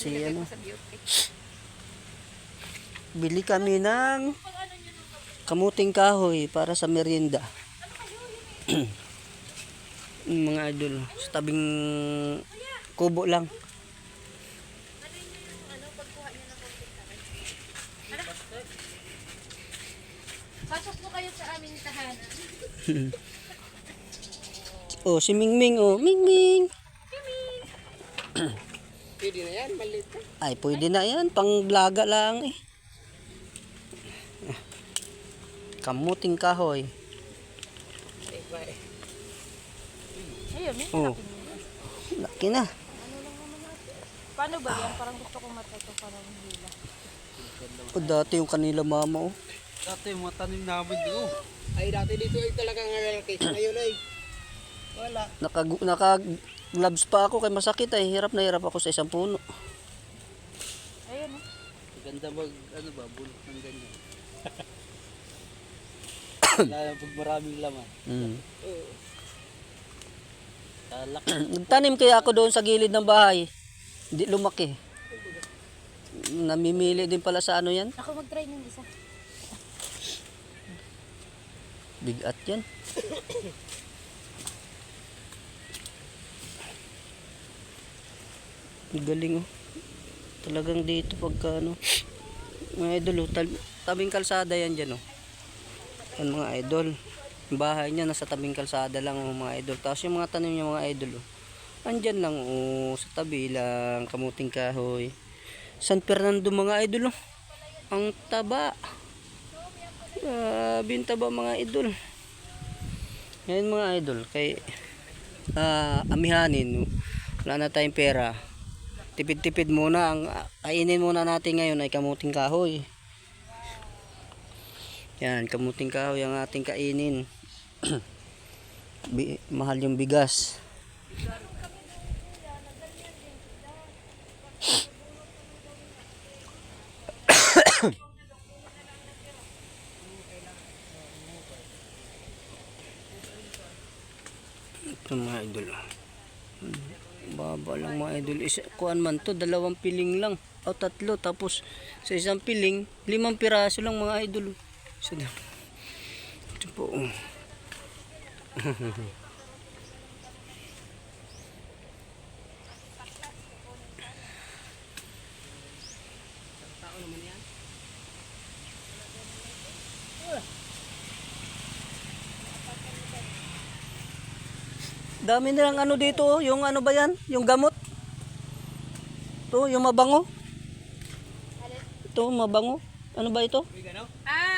Kasi ano, bili kami ng kamuting kahoy para sa merienda. Mga idol, sa tabing kubo lang. Pasok po kayo sa aming tahanan. Oh, si Mingming, oh, Mingming. Pwede na yan, maliit na. Ay, pwede na yan, panglaga lang eh. Kamuting kahoy. Ayun, may Oh, laki na. paano ba yan? Parang gusto kong matuto parang hila. O, dati yung kanila mama, oh. Dati yung mga tanim namin dito. Ay, dati dito ay talagang lalaki. Ngayon ay wala. Naka-gloves pa ako kay masakit ay. Hirap na hirap ako sa isang puno. Ayun, oh. Ganda mag, ano ba, bulok ng ganyan. Lalo pag maraming laman. Talak. Nagtanim kaya ako doon sa gilid ng bahay. Hindi lumaki. Namimili din pala sa ano yan. Ako mag-try ng isa. Bigat yan. Galing oh. Talagang dito pagka ano. Mga idol oh. Tabing kalsada yan dyan oh. Yan mga idol. Yung bahay niya nasa tabing kalsada lang oh, mga idol. Tapos yung mga tanim niya mga idol oh. Andyan lang oh. Sa tabi lang. Kamuting kahoy. San Fernando mga idol oh. Ang taba. Binta ba mga idol? Ngayon mga idol, kay amihanin, wala na tayong pera. Tipid-tipid muna, ang kainin muna natin ngayon ay kamuting kahoy. Yan, kamuting kahoy ang ating kainin. Mahal yung bigas. Ito mga idol. Baba lang mga idol. Kuan man to, 2 piling lang. O 3. Tapos sa isang piling, 5 piraso lang mga idol. So, ito po. Dami nilang ano dito, oh. Yung ano ba yan? Yung gamot. Ito, yung mabango. Ito, mabango. Ano ba ito?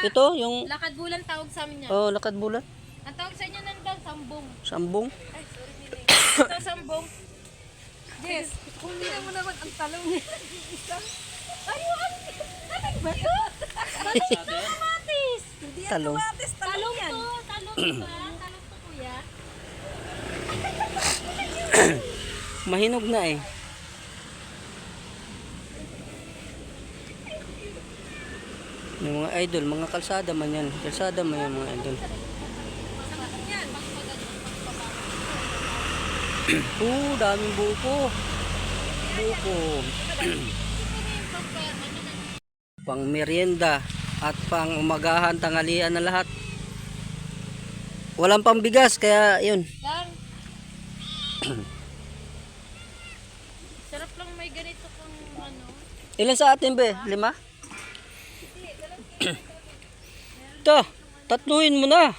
Ito, yung... Lakad bulan tawag sa amin yan. Oh, lakad bulan. Ang tawag sa inyo nandang sambong. Sambong. Ay, sorry nila. Ito sambong. Yes. Kumila mo naman ang talong niya. Ayun! Talong ba ito? Talong ito, matis. Hindi yan Talong. matis. Talong to. Talong ba? Talong to, kuya. Mahinog na eh. Yung mga idol, mga kalsada man yan. Kalsada man yan mga idol. Daming buko. Buko. Pang merienda at pang umagahan, tanghalian na lahat. Walang pambigas kaya yun. Yan. Sarap lang may ganito kung ano. Ilan sa atin be? 5? Ito, 3 mo na.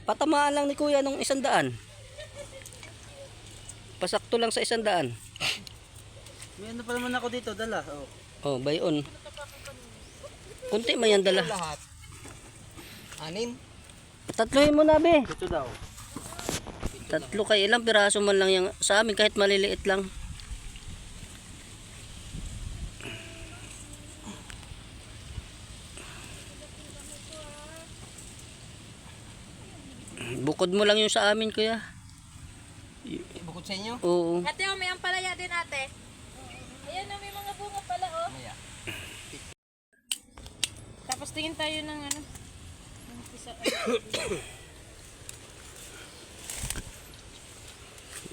Patamaan lang ni kuya nung 100. Pasakto lang sa 100. May ano pa naman ako dito, dala. Oh, bayon. Kunti man yan dala. Lahat. 6. 3 mo na be. Ito daw. 3 kay ilang piraso man lang yung sa amin kahit maliliit lang. Bukod mo lang yung sa amin kuya. Bukod sa inyo? Oo. Ate, may ampalaya din ate. Ayan, may mga bunga pala, oh. Tapos tingin tayo ng ano.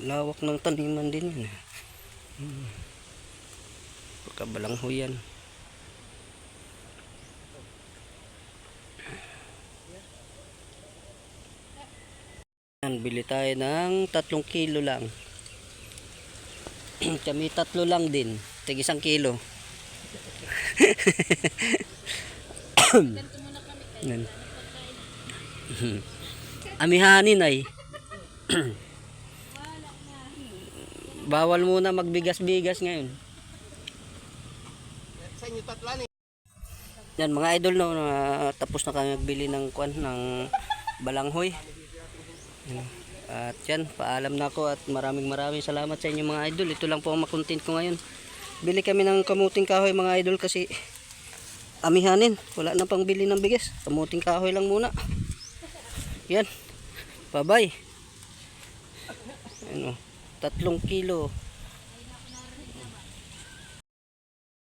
Lawak ng taniman din yun. Pagkabalanghoy yan. Yan, bili tayo ng 3 kilo lang. Kami 3 lang din. Tig 1 kilo. Ganito muna kami kayo. Yan. Amihanin ay. Bawal muna magbigas-bigas ngayon. Sa inyo tatlan eh. Yan mga idol, no, tapos na kami magbili ng kwan ng balanghoy. Yan. At yan, paalam na ako at maraming salamat sa inyo mga idol. Ito lang po ang makontent ko ngayon. Bili kami ng kamuting kahoy mga idol kasi amihanin. Wala na pang bili ng bigas. Kamuting kahoy lang muna. Yan. Bye bye. Ano, 3 kilo.